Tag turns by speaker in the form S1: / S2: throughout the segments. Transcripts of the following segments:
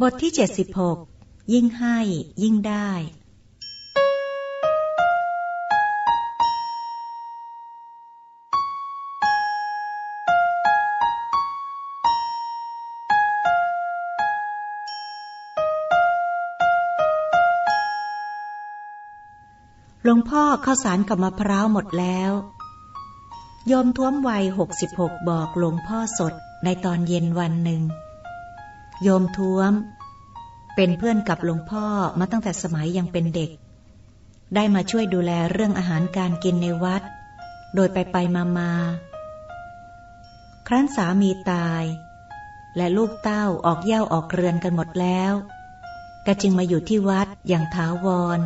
S1: บทที่76ยิ่งให้ยิ่งได้หลวงพ่อข้าวสารกับมะพร้าวหมดแล้วโยมท้วมวัย66บอกหลวงพ่อสดในตอนเย็นวันหนึ่งโยมท้วมเป็นเพื่อนกับหลวงพ่อมาตั้งแต่สมัยยังเป็นเด็กได้มาช่วยดูแลเรื่องอาหารการกินในวัดโดยไปมาครั้นสามีตายและลูกเต้าออกเหย้าออกเรือนกันหมดแล้วก็จึงมาอยู่ที่วัดอย่างถาวร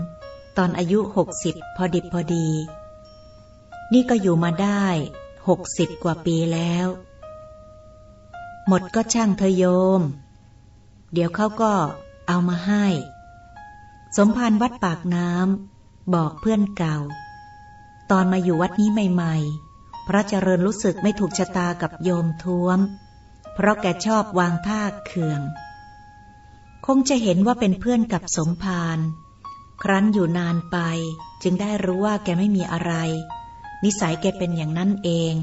S1: ตอนอายุ60พอดิบพอดีนี่ก็อยู่มาได้60กว่าปีแล้วหมดก็ช่างเธอโยมเดี๋ยวเขาก็เอามาให้สมภารวัดปากน้ำบอกเพื่อนเก่าตอนมาอยู่วัดนี้ใหม่ๆพระเจริญรู้สึกไม่ถูกชะตากับโยมท้วมเพราะแกชอบวางท่าเคืองคงจะเห็นว่าเป็นเพื่อนกับสมภารครั้นอยู่นานไปจึงได้รู้ว่าแกไม่มีอะไรนิสัยแกเป็นอย่างนั้นเอง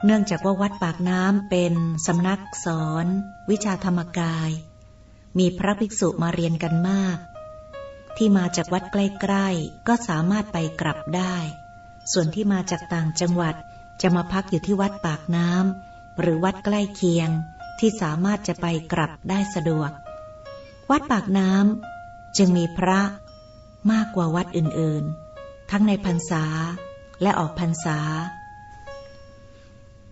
S1: เนื่องจากว่าวัดปากน้ำเป็นสำนักสอนวิชาธรรมกายมีพระภิกษุมาเรียนกันมากที่มาจากวัดใกล้ๆก็สามารถไปกลับได้ส่วนที่มาจากต่างจังหวัดจะมาพักอยู่ที่วัดปากน้ำหรือวัดใกล้เคียงที่สามารถจะไปกลับได้สะดวกวัดปากน้ำจึงมีพระมากกว่าวัดอื่นๆทั้งในพรรษาและออกพรรษา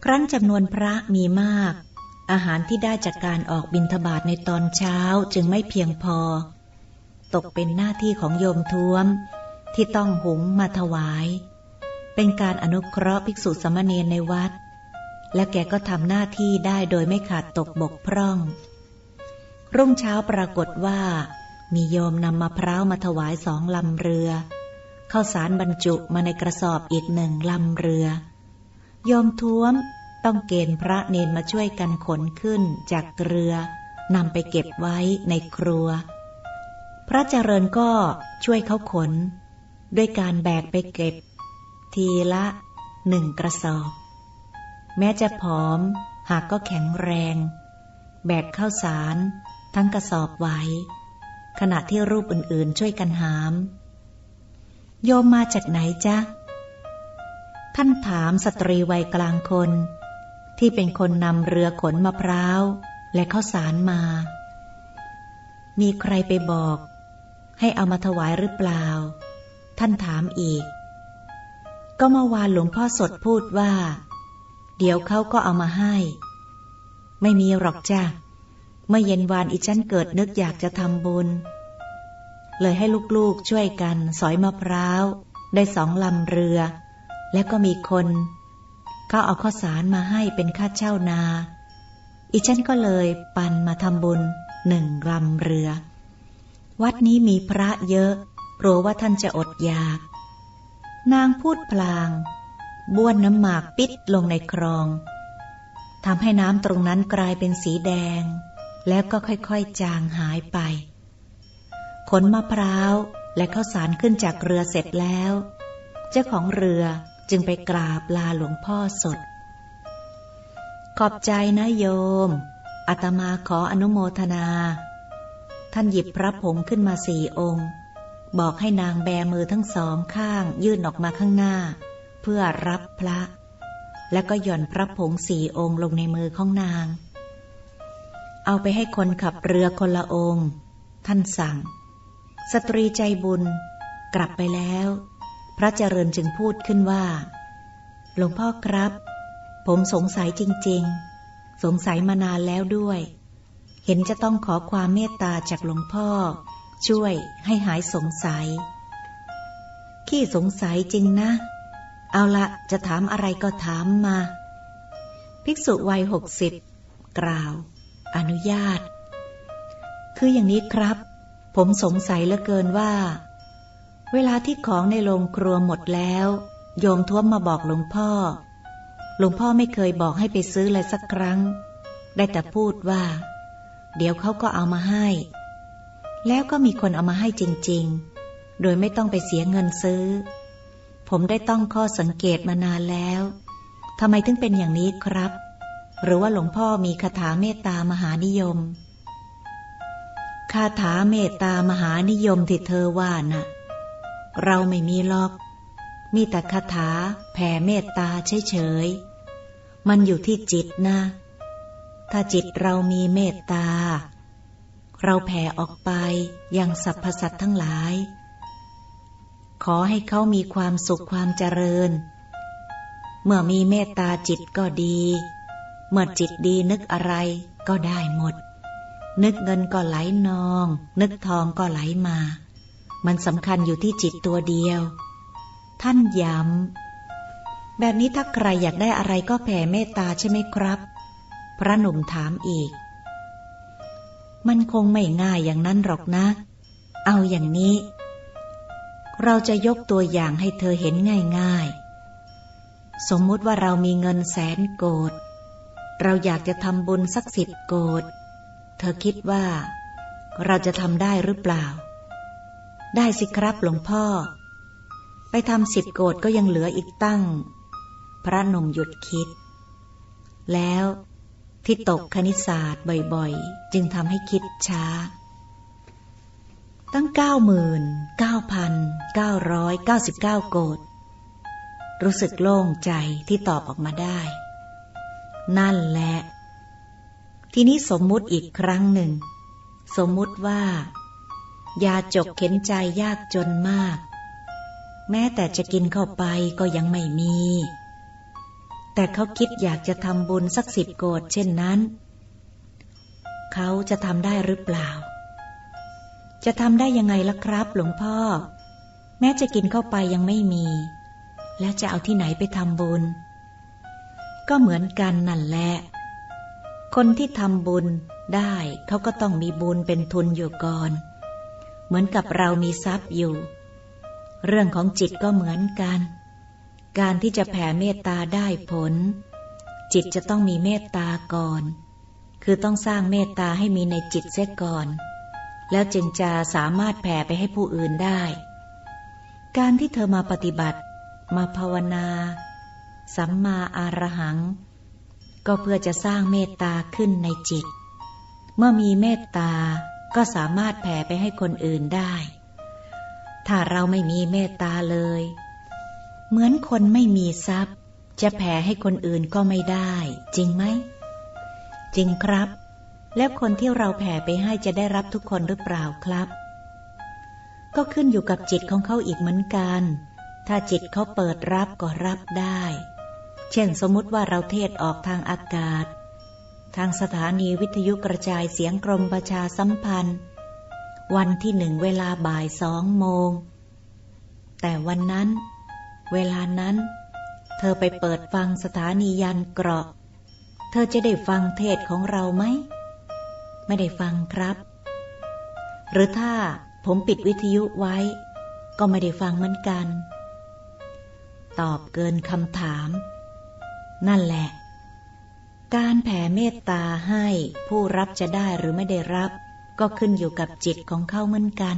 S1: ครั้นจำนวนพระมีมากอาหารที่ได้จากการออกบิณฑบาตในตอนเช้าจึงไม่เพียงพอตกเป็นหน้าที่ของโยมท้วมที่ต้องหุงมาถวายเป็นการอนุเคราะห์ภิกษุสามเณรในวัดและแกก็ทำหน้าที่ได้โดยไม่ขาดตกบกพร่องรุ่งเช้าปรากฏว่ามีโยมนำมะพร้าวมาถวาย2 ลำเรือข้าวสารบรรจุมาในกระสอบอีก1 ลำเรือโยมท้วมต้องเกณฑ์พระเนนมาช่วยกันขนขึ้นจากเรือนำไปเก็บไว้ในครัวพระเจริญก็ช่วยเขาขนด้วยการแบกไปเก็บทีละ1 กระสอบแม้จะผอมหากก็แข็งแรงแบกข้าวสารทั้งกระสอบไว้ขณะที่รูปอื่นๆช่วยกันหามโยมมาจากไหนจ๊ะท่านถามสตรีวัยกลางคนที่เป็นคนนำเรือขนมะพร้าวและข้าวสารมามีใครไปบอกให้เอามาถวายหรือเปล่าท่านถามอีกก็เมื่อวานหลวงพ่อสดพูดว่าเดี๋ยวเขาก็เอามาให้ไม่มีหรอกจ้ะเมื่อเย็นวานอีฉันเกิดนึกอยากจะทำบุญเลยให้ลูกๆช่วยกันสอยมะพร้าวได้2 ลำเรือแล้วก็มีคนเขาเอาข้าวสารมาให้เป็นค่าเช่านาอีฉันก็เลยปันมาทำบุญ1 ลำเรือวัดนี้มีพระเยอะกลัวว่าท่านจะอดอยากนางพูดพลางบ้วนน้ำหมากปิดลงในคลองทำให้น้ำตรงนั้นกลายเป็นสีแดงแล้วก็ค่อยๆจางหายไปขนมะพร้าวและข้าวสารขึ้นจากเรือเสร็จแล้วเจ้าของเรือจึงไปกราบลาหลวงพ่อสดขอบใจนะโยมอาตมาขออนุโมทนาท่านหยิบพระผงขึ้นมา4 องค์บอกให้นางแบมือทั้ง2 ข้างยื่นออกมาข้างหน้าเพื่อรับพระแล้วก็หย่อนพระผง4 องค์ลงในมือของนางเอาไปให้คนขับเรือคนละองค์ท่านสั่งสตรีใจบุญกลับไปแล้วพระเจริญจึงพูดขึ้นว่าหลวงพ่อครับผมสงสัยจริงๆสงสัยมานานแล้วด้วยเห็นจะต้องขอความเมตตาจากหลวงพ่อช่วยให้หายสงสัยขี้สงสัยจริงนะเอาละจะถามอะไรก็ถามมาภิกษุวัย60กล่าวอนุญาตคืออย่างนี้ครับผมสงสัยเหลือเกินว่าเวลาที่ของในโรงครัวหมดแล้วโยมท้วมมาบอกหลวงพ่อไม่เคยบอกให้ไปซื้อเลยสักครั้งได้แต่พูดว่า เดี๋ยวเขาก็เอามาให้แล้วก็มีคนเอามาให้จริงๆโดยไม่ต้องไปเสียเงินซื้อผมได้ต้องข้อสังเกตมานานแล้วทำไมถึงเป็นอย่างนี้ครับหรือว่าหลวงพ่อมีคาถาเมตตามหานิยมคาถาเมตตามหานิยมที่เธอว่าน่ะเราไม่มีหรอกมีแต่คาถาแผ่เมตตาเฉยๆมันอยู่ที่จิตนะถ้าจิตเรามีเมตตาเราแผ่ออกไปยังสรรพสัตว์ทั้งหลายขอให้เขามีความสุขความเจริญเมื่อมีเมตตาจิตก็ดีเมื่อจิตดีนึกอะไรก็ได้หมดนึกเงินก็ไหลนองนึกทองก็ไหลมามันสำคัญอยู่ที่จิตตัวเดียวท่านย้ำแบบนี้ถ้าใครอยากได้อะไรก็แผ่เมตตาใช่ไหมครับพระหนุ่มถามอีกมันคงไม่ง่ายอย่างนั้นหรอกนะเอาอย่างนี้เราจะยกตัวอย่างให้เธอเห็นง่ายๆสมมุติว่าเรามีเงิน100,000 โกฏเราอยากจะทำบุญสัก10 โกฏเธอคิดว่าเราจะทำได้หรือเปล่าได้สิครับหลวงพ่อไปทำ10 โกฏก็ยังเหลืออีกตั้งพระหนุ่มหยุดคิดแล้วที่ตกคณิตศาสตร์บ่อยๆจึงทำให้คิดช้าตั้ง 99,999 โกฏรู้สึกโล่งใจที่ตอบออกมาได้นั่นแหละทีนี้สมมุติอีกครั้งหนึ่งสมมุติว่ายาจกเข็นใจยากจนมากแม้แต่จะกินเข้าไปก็ยังไม่มีแต่เขาคิดอยากจะทำบุญสัก10 โกฏเช่นนั้นเขาจะทำได้หรือเปล่าจะทำได้ยังไงล่ะครับหลวงพ่อแม้จะกินเข้าไปยังไม่มีแล้วจะเอาที่ไหนไปทำบุญก็เหมือนกันนั่นแหละคนที่ทำบุญได้เขาก็ต้องมีบุญเป็นทุนอยู่ก่อนเหมือนกับเรามีทรัพย์อยู่เรื่องของจิตก็เหมือนกันการที่จะแผ่เมตตาได้ผลจิตจะต้องมีเมตตาก่อนคือต้องสร้างเมตตาให้มีในจิตเสียก่อนแล้วจึงจะสามารถแผ่ไปให้ผู้อื่นได้การที่เธอมาปฏิบัติมาภาวนาสัมมาอรหังก็เพื่อจะสร้างเมตตาขึ้นในจิตเมื่อมีเมตตาก็สามารถแผ่ไปให้คนอื่นได้ถ้าเราไม่มีเมตตาเลยเหมือนคนไม่มีทรัพย์จะแผ่ให้คนอื่นก็ไม่ได้จริงไหมจริงครับแล้วคนที่เราแผ่ไปให้จะได้รับทุกคนหรือเปล่าครับก็ขึ้นอยู่กับจิตของเขาอีกเหมือนกันถ้าจิตเขาเปิดรับก็รับได้เช่นสมมุติว่าเราเทศออกทางอากาศทางสถานีวิทยุกระจายเสียงกรมประชาสัมพันธ์วันที่1เวลาบ่าย 2 โมงแต่วันนั้นเวลานั้นเธอไปเปิดฟังสถานียันเกราะเธอจะได้ฟังเทศของเราไหมไม่ได้ฟังครับหรือถ้าผมปิดวิทยุไว้ก็ไม่ได้ฟังเหมือนกันตอบเกินคำถามนั่นแหละการแผ่เมตตาให้ผู้รับจะได้หรือไม่ได้รับก็ขึ้นอยู่กับจิตของเขาเหมือนกัน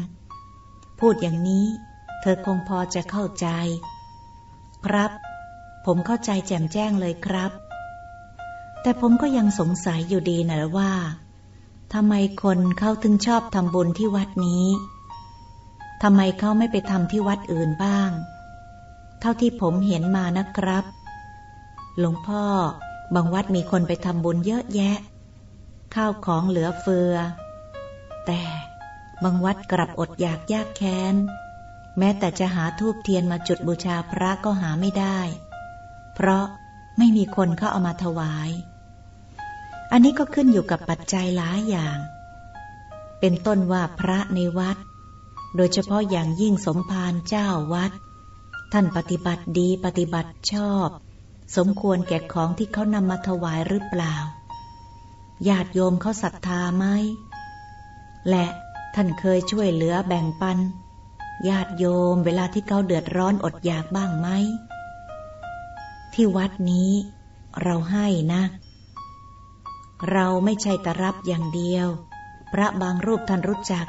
S1: พูดอย่างนี้เธอคงพอจะเข้าใจครับผมเข้าใจแจ่มแจ้งเลยครับแต่ผมก็ยังสงสัยอยู่ดีนะว่าทำไมคนเขาถึงชอบทำบุญที่วัดนี้ทำไมเขาไม่ไปทำที่วัดอื่นบ้างเท่าที่ผมเห็นมานะครับหลวงพ่อบางวัดมีคนไปทำบุญเยอะแยะข้าวของเหลือเฟือแต่บางวัดกลับอดอยากยากแค้นแม้แต่จะหาธูปเทียนมาจุดบูชาพระก็หาไม่ได้เพราะไม่มีคนเข้าเอามาถวายอันนี้ก็ขึ้นอยู่กับปัจจัยหลายอย่างเป็นต้นว่าพระในวัดโดยเฉพาะอย่างยิ่งสมภารเจ้าวัดท่านปฏิบัติดีปฏิบัติชอบสมควรแก่ของที่เขานำมาถวายหรือเปล่าญาติโยมเขาศรัทธาไหมและท่านเคยช่วยเหลือแบ่งปันญาติโยมเวลาที่เขาเดือดร้อนอดอยากบ้างไหมที่วัดนี้เราให้นะเราไม่ใช่แต่รับอย่างเดียว พระบางรูปท่านรู้จัก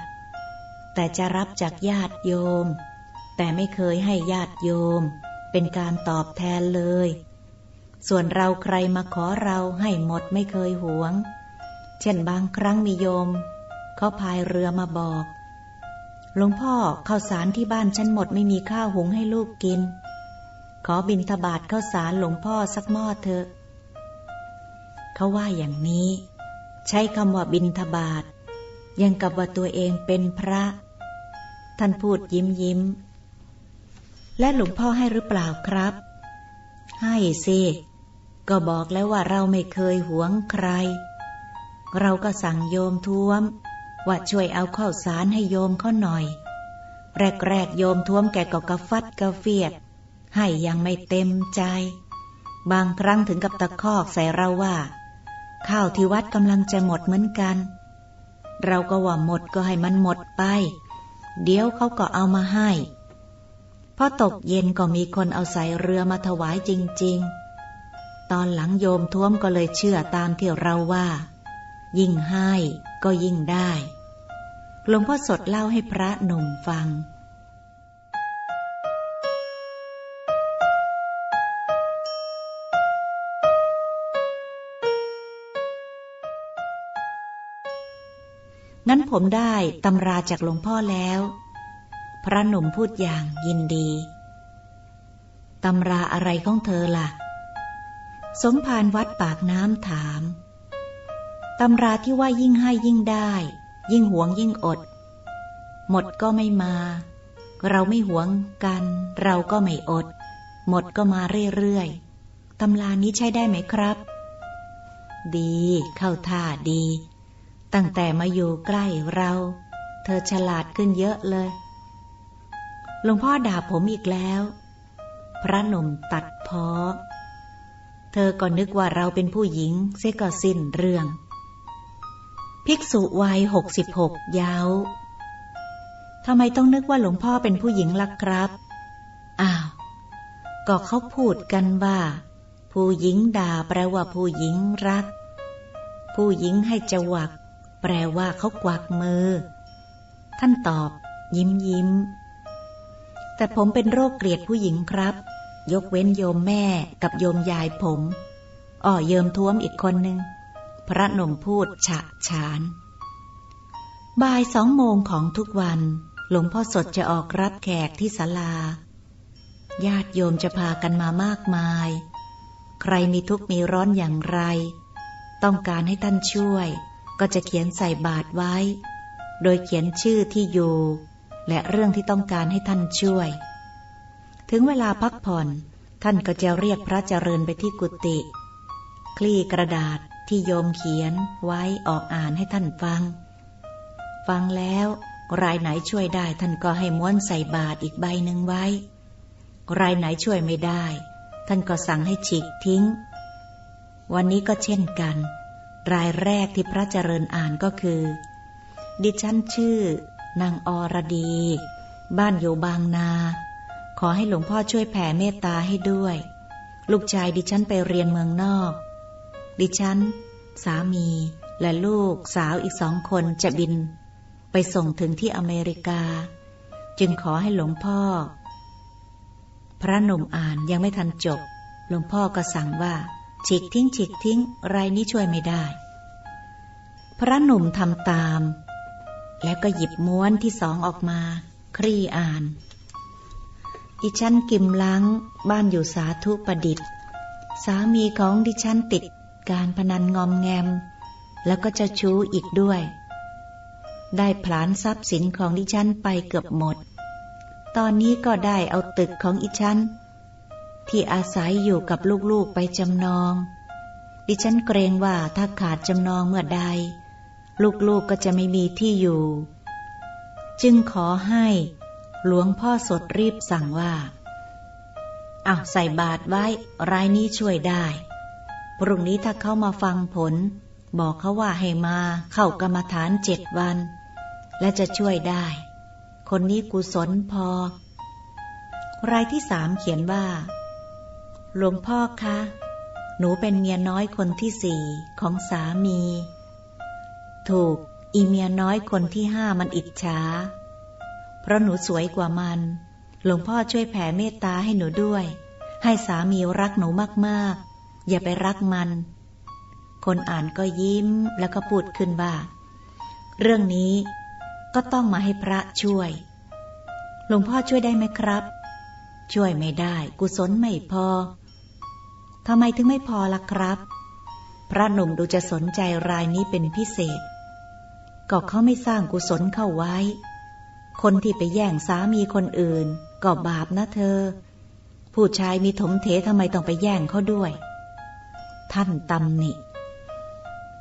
S1: แต่จะรับจากญาติโยมแต่ไม่เคยให้ญาติโยมเป็นการตอบแทนเลยส่วนเราใครมาขอเราให้หมดไม่เคยหวงเช่นบางครั้งมีโยมเขาพายเรือมาบอกหลวงพ่อข้าวสารที่บ้านฉันหมดไม่มีข้าวหุงให้ลูกกินขอบิณฑบาตข้าวสารหลวงพ่อสักหม้อเถอะเขาว่าอย่างนี้ใช้คำว่าบิณฑบาตยังกับว่าตัวเองเป็นพระท่านพูดยิ้มและหลวงพ่อให้หรือเปล่าครับให้สิก็บอกแล้วว่าเราไม่เคยหวงใครเราก็สั่งโยมท้วมว่าช่วยเอาข้าวสารให้โยมเขาหน่อยแรกโยมท้วมแกก็กระฟัดกระเฟียดให้ยังไม่เต็มใจบางครั้งถึงกับตะคอกใส่เราว่าข้าวที่วัดกำลังจะหมดเหมือนกันเราก็ว่าหมดก็ให้มันหมดไปเดี๋ยวเขาก็เอามาให้พอตกเย็นก็มีคนเอาใส่เรือมาถวายจริงๆตอนหลังโยมท้วมก็เลยเชื่อตามที่เราว่ายิ่งให้ก็ยิ่งได้หลวงพ่อสดเล่าให้พระหนุ่มฟังงั้นผมได้ตำราจากหลวงพ่อแล้วพระหนุ่มพูดอย่างยินดีตำราอะไรของเธอล่ะสมภารวัดปากน้ำถามตำราที่ว่ายิ่งให้ยิ่งได้ยิ่งหวงยิ่งอดหมดก็ไม่มาเราไม่หวงกันเราก็ไม่อดหมดก็มาเรื่อยๆตำรานี้ใช้ได้ไหมครับดีเข้าท่าดีตั้งแต่มาอยู่ใกล้เราเธอฉลาดขึ้นเยอะเลยหลวงพ่อด่าผมอีกแล้วพระหนุ่มตัดพ้อเธอก็นึกว่าเราเป็นผู้หญิงเสียก็สิ้นเรื่องภิกษุวัย66เย้าทำไมต้องนึกว่าหลวงพ่อเป็นผู้หญิงล่ะครับอ้าวก็เขาพูดกันว่าผู้หญิงด่าแปลว่าผู้หญิงรักผู้หญิงให้จวักแปลว่าเขากวักมือท่านตอบยิ้มแต่ผมเป็นโรคเกลียดผู้หญิงครับยกเว้นโยมแม่กับโยมยายผมโยมท้วมอีกคนนึงพระหนุ่มพูดฉะฉานบ่าย2 โมงของทุกวันหลวงพ่อสดจะออกรับแขกที่ศาลาญาติโยมจะพากันมามากมายใครมีทุกข์มีร้อนอย่างไรต้องการให้ท่านช่วยก็จะเขียนใส่บาตรไว้โดยเขียนชื่อที่อยู่และเรื่องที่ต้องการให้ท่านช่วยถึงเวลาพักผ่อนท่านก็จะเรียกพระเจริญไปที่กุฏิคลี่กระดาษที่โยมเขียนไว้ออกอ่านให้ท่านฟังแล้วรายไหนช่วยได้ท่านก็ให้ม้วนใส่บาตรอีกใบหนึ่งไว้รายไหนช่วยไม่ได้ท่านก็สั่งให้ฉีกทิ้งวันนี้ก็เช่นกันรายแรกที่พระเจริญอ่านก็คือดิฉันชื่อนางอรดีบ้านอยู่บางนาขอให้หลวงพ่อช่วยแผ่เมตตาให้ด้วยลูกชายดิฉันไปเรียนเมืองนอกดิฉันสามีและลูกสาวอีก2 คนจะบินไปส่งถึงที่อเมริกาจึงขอให้หลวงพ่อพระหนุ่มอ่านยังไม่ทันจบหลวงพ่อก็สั่งว่าฉีกทิ้งรายนี้ช่วยไม่ได้พระหนุ่มทำตามแล้วก็หยิบม้วนที่2ออกมาคลี่อ่านดิฉันกิมลังบ้านอยู่สาธุประดิษฐ์สามีของดิฉันติดการพนันงอมแงมแล้วก็เจ้าชู้อีกด้วยได้ผลาญทรัพย์สินของดิฉันไปเกือบหมดตอนนี้ก็ได้เอาตึกของดิฉันที่อาศัยอยู่กับลูกๆไปจำนองดิฉันเกรงว่าถ้าขาดจำนองเมื่อใดลูกๆก็จะไม่มีที่อยู่จึงขอให้หลวงพ่อสดรีบสั่งว่าใส่บาตรไว้รายนี้ช่วยได้พรุ่งนี้ถ้าเขามาฟังผลบอกเขาว่าให้มาเข้ากรรมฐาน7 วันและจะช่วยได้คนนี้กุศลพอรายที่3เขียนว่าหลวงพ่อคะหนูเป็นเมียน้อยคนที่4ของสามีถูก อีเมียน้อยคนที่5มันอิจฉาเพราะหนูสวยกว่ามันหลวงพ่อช่วยแผ่เมตตาให้หนูด้วยให้สามีรักหนูมากๆอย่าไปรักมันคนอ่านก็ยิ้มแล้วก็พูดขึ้นว่าเรื่องนี้ก็ต้องมาให้พระช่วยหลวงพ่อช่วยได้ไหมครับช่วยไม่ได้กุศลไม่พอทำไมถึงไม่พอล่ะครับพระหนุ่มดูจะสนใจรายนี้เป็นพิเศษก็เขาไม่สร้างกุศลเข้าไว้คนที่ไปแย่งสามีคนอื่นก็บาปนะเธอผู้ชายมีถมเถทำไมต้องไปแย่งเขาด้วยท่านตำหนิ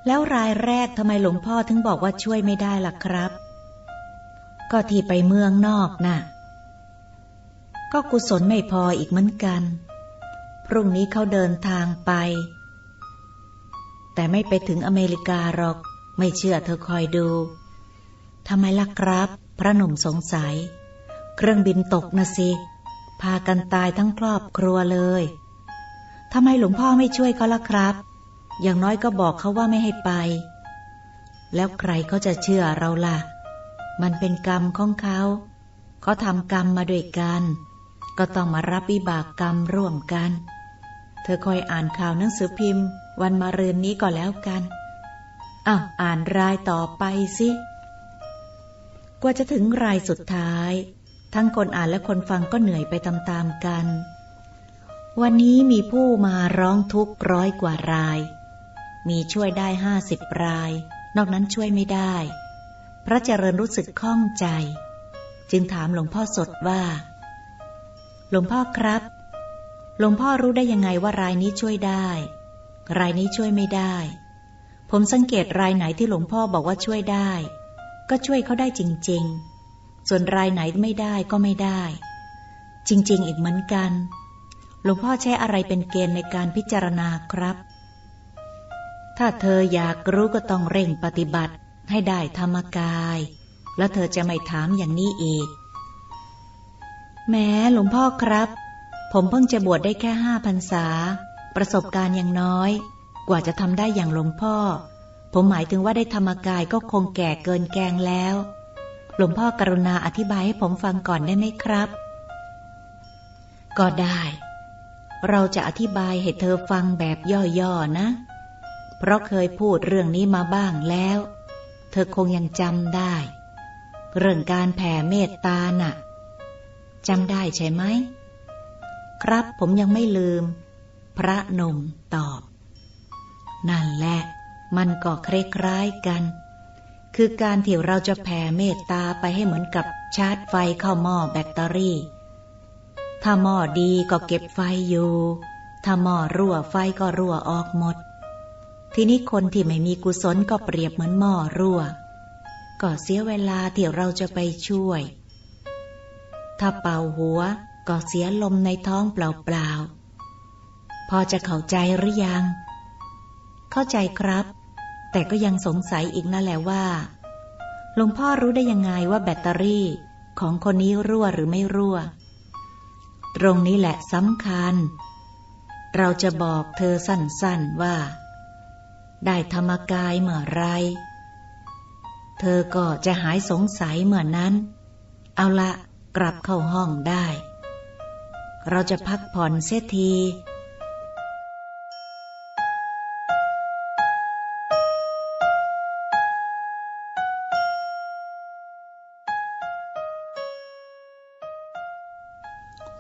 S1: แล้วรายแรกทำไมหลวงพ่อถึงบอกว่าช่วยไม่ได้ล่ะครับก็ที่ไปเมืองนอกน่ะก็กุศลไม่พออีกเหมือนกันพรุ่งนี้เขาเดินทางไปแต่ไม่ไปถึงอเมริกาหรอกไม่เชื่อเธอคอยดูทำไมล่ะครับพระหนุ่มสงสัยเครื่องบินตกนะสิพากันตายทั้งครอบครัวเลยทำไมหลวงพ่อไม่ช่วยเขาล่ะครับอย่างน้อยก็บอกเขาว่าไม่ให้ไปแล้วใครเขาจะเชื่อเราล่ะมันเป็นกรรมของเขาทำกรรมมาด้วยกันก็ต้องมารับวิบากกรรมร่วมกันเธอคอยอ่านข่าวหนังสือพิมพ์วันมะรืนนี้ก็แล้วกันอ่านรายต่อไปสิกว่าจะถึงรายสุดท้ายทั้งคนอ่านและคนฟังก็เหนื่อยไปตามๆกันวันนี้มีผู้มาร้องทุกข์100 กว่ารายมีช่วยได้50 รายนอกนั้นช่วยไม่ได้พระเจริญรู้สึกข้องใจจึงถามหลวงพ่อสดว่าหลวงพ่อครับหลวงพ่อรู้ได้ยังไงว่ารายนี้ช่วยได้รายนี้ช่วยไม่ได้ผมสังเกตรายไหนที่หลวงพ่อบอกว่าช่วยได้ก็ช่วยเขาได้จริงๆส่วนรายไหนไม่ได้ก็ไม่ได้จริงๆอีกเหมือนกันหลวงพ่อใช้อะไรเป็นเกณฑ์ในการพิจารณาครับถ้าเธออยากรู้ก็ต้องเร่งปฏิบัติให้ได้ธรรมกายแล้วเธอจะไม่ถามอย่างนี้อีกแม้หลวงพ่อครับผมเพิ่งจะบวชได้แค่5 พรรษาประสบการณ์ยังน้อยกว่าจะทำได้อย่างหลวงพ่อผมหมายถึงว่าได้ธรรมกายก็คงแก่เกินแกงแล้วหลวงพ่อกรุณาอธิบายให้ผมฟังก่อนได้ไหมครับก็ได้เราจะอธิบายให้เธอฟังแบบย่อๆนะเพราะเคยพูดเรื่องนี้มาบ้างแล้วเธอคงยังจำได้เรื่องการแผ่เมตตาน่ะจำได้ใช่ไหมครับผมยังไม่ลืมพระหนุ่มตอบนั่นแหละมันก็คล้ายๆกันคือการที่เราจะแผ่เมตตาไปให้เหมือนกับชาร์จไฟเข้าหม้อแบตเตอรี่ถ้าหม้อดีก็เก็บไฟอยู่ถ้าหม้อรั่วไฟก็รั่วออกหมดทีนี้คนที่ไม่มีกุศลก็เปรียบเหมือนหม้อรั่วก็เสียเวลาที่เราจะไปช่วยถ้าเป่าหัวก็เสียลมในท้องเปล่าๆพอจะเข้าใจหรือยังเข้าใจครับแต่ก็ยังสงสัยอีกนั่นแหละว่าหลวงพ่อรู้ได้ยังไงว่าแบตเตอรี่ของคนนี้รั่วหรือไม่รั่วตรงนี้แหละสำคัญเราจะบอกเธอสั้นๆว่าได้ธรรมกายเมื่อไรเธอก็จะหายสงสัยเมื่อนั้นเอาละกลับเข้าห้องได้เราจะพักผ่อนเสียที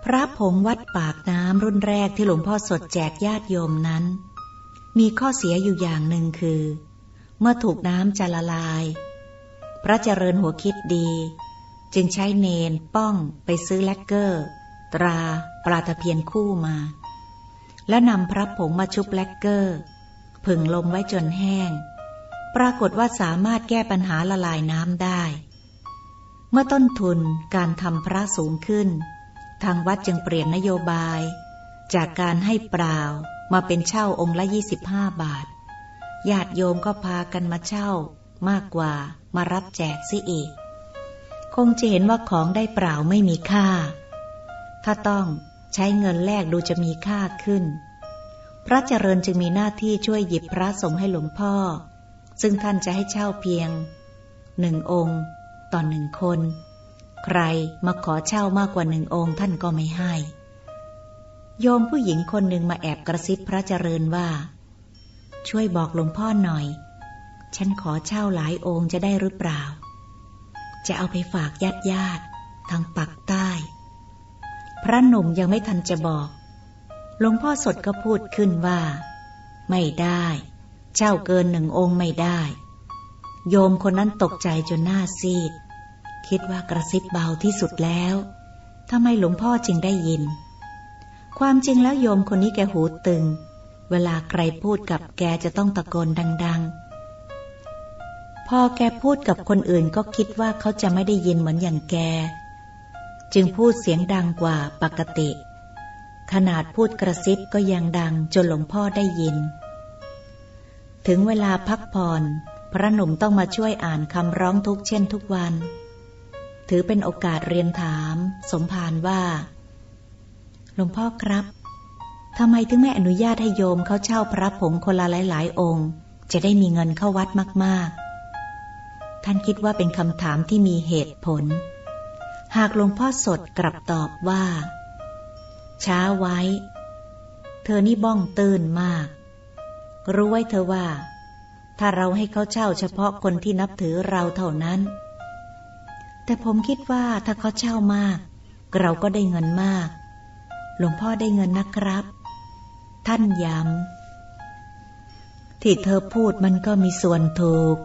S1: พระผงวัดปากน้ำรุ่นแรกที่หลวงพ่อสดแจกญาติโยมนั้นมีข้อเสียอยู่อย่างหนึ่งคือเมื่อถูกน้ำจะละลายพระเจริญหัวคิดดีจึงใช้เนนป้องไปซื้อแลกเกอร์ตราปลาตะเพียนคู่มาแล้วนำพระผงมาชุบแลกเกอร์ผึ่งลมไว้จนแห้งปรากฏว่าสามารถแก้ปัญหาละลายน้ำได้เมื่อต้นทุนการทำพระสูงขึ้นทางวัดจึงเปลี่ยนนโยบายจากการให้เปล่ามาเป็นเช่าองค์ละ25 บาทญาติโยมก็พากันมาเช่ามากกว่ามารับแจกซิอีกคงจะเห็นว่าของได้เปล่าไม่มีค่าถ้าต้องใช้เงินแลกดูจะมีค่าขึ้นพระเจริญจึงมีหน้าที่ช่วยหยิบพระสงฆ์ให้หลวงพ่อซึ่งท่านจะให้เช่าเพียง 1 องค์ต่อ1 คนใครมาขอเช่ามากกว่า1 องค์ท่านก็ไม่ให้โยมผู้หญิงคนหนึ่งมาแอบกระซิบพระเจริญว่าช่วยบอกหลวงพ่อหน่อยฉันขอเช่าหลายองค์จะได้หรือเปล่าจะเอาไปฝากญาติทางปากใต้พระหนุ่มยังไม่ทันจะบอกหลวงพ่อสดก็พูดขึ้นว่าไม่ได้เช่าเกิน1 องค์ไม่ได้โยมคนนั้นตกใจจนหน้าซีดคิดว่ากระซิบเบาที่สุดแล้วทำไมหลวงพ่อจึงได้ยินความจริงแล้วโยมคนนี้แกหูตึงเวลาใครพูดกับแกจะต้องตะโกนดังๆพอแกพูดกับคนอื่นก็คิดว่าเขาจะไม่ได้ยินเหมือนอย่างแกจึงพูดเสียงดังกว่าปกติขนาดพูดกระซิบก็ยังดังจนหลวงพ่อได้ยินถึงเวลาพักผ่อนพระหนุ่มต้องมาช่วยอ่านคำร้องทุกข์เช่นทุกวันถือเป็นโอกาสเรียนถามสมภารว่าหลวงพ่อครับทำไมถึงไม่อนุญาตให้โยมเขาเช่าพระผงคนละหลายๆองค์จะได้มีเงินเข้าวัดมากๆท่านคิดว่าเป็นคำถามที่มีเหตุผลหากหลวงพ่อสดกลับตอบว่าช้าไว้เธอนี่บ้องตื่นมากรู้ไว้เธอว่าถ้าเราให้เขาเช่าเฉพาะคนที่นับถือเราเท่านั้นแต่ผมคิดว่าถ้าเขาเช่ามากเราก็ได้เงินมากหลวงพ่อได้เงินนะครับท่านย้ำที่เธอพูดมันก็มีส่วนถูก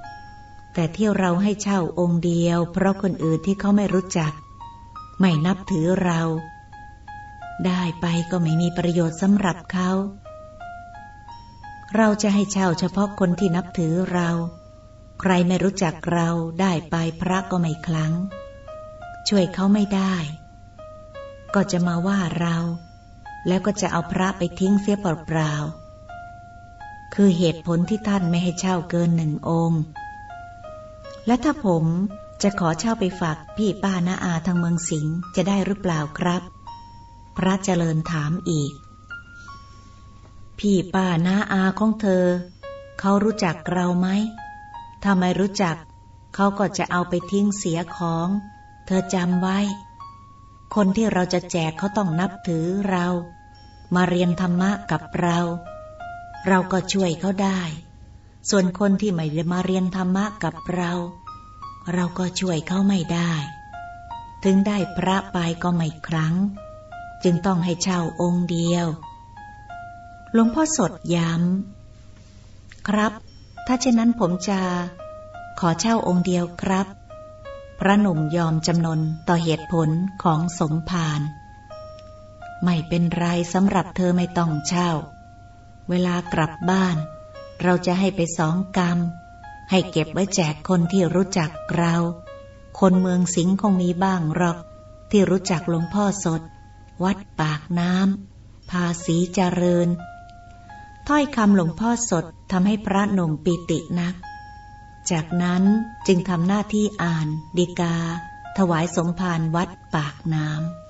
S1: แต่ที่เราให้เช่าองค์เดียวเพราะคนอื่นที่เขาไม่รู้จักไม่นับถือเราได้ไปก็ไม่มีประโยชน์สำหรับเขาเราจะให้เช่าเฉพาะคนที่นับถือเราใครไม่รู้จักเราได้ไปพระก็ไม่คลังช่วยเขาไม่ได้ก็จะมาว่าเราแล้วก็จะเอาพระไปทิ้งเสียเปล่าๆคือเหตุผลที่ท่านไม่ให้เช่าเกิน1 องค์และถ้าผมจะขอเช่าไปฝากพี่ป้าน้าอาทางเมืองสิงห์จะได้หรือเปล่าครับพระเจริญถามอีกพี่ป้าน้าอาของเธอเขารู้จักเราไหมถ้าไม่รู้จักเขาก็จะเอาไปทิ้งเสียของเธอจำไว้คนที่เราจะแจกเขาต้องนับถือเรามาเรียนธรรมะกับเราเราก็ช่วยเขาได้ส่วนคนที่ไม่ได้มาเรียนธรรมะกับเราเราก็ช่วยเขาไม่ได้ถึงได้พระไปก็ไม่ครั้งจึงต้องให้เช่าองค์เดียวหลวงพ่อสดย้ำครับถ้าเช่นนั้นผมจะขอเช่าองค์เดียวครับพระหนุ่มยอมจำนนต่อเหตุผลของสมภารไม่เป็นไรสำหรับเธอไม่ต้องเช่าเวลากลับบ้านเราจะให้ไป2 กรัมให้เก็บไว้แจกคนที่รู้จักเราคนเมืองสิงห์คงมีบ้างหรอกที่รู้จักหลวงพ่อสดวัดปากน้ำภาษีเจริญถ้อยคำหลวงพ่อสดทำให้พระหนุ่มปิตินักจากนั้นจึงทำหน้าที่อ่านฎีกาถวายสมภารวัดปากน้ำ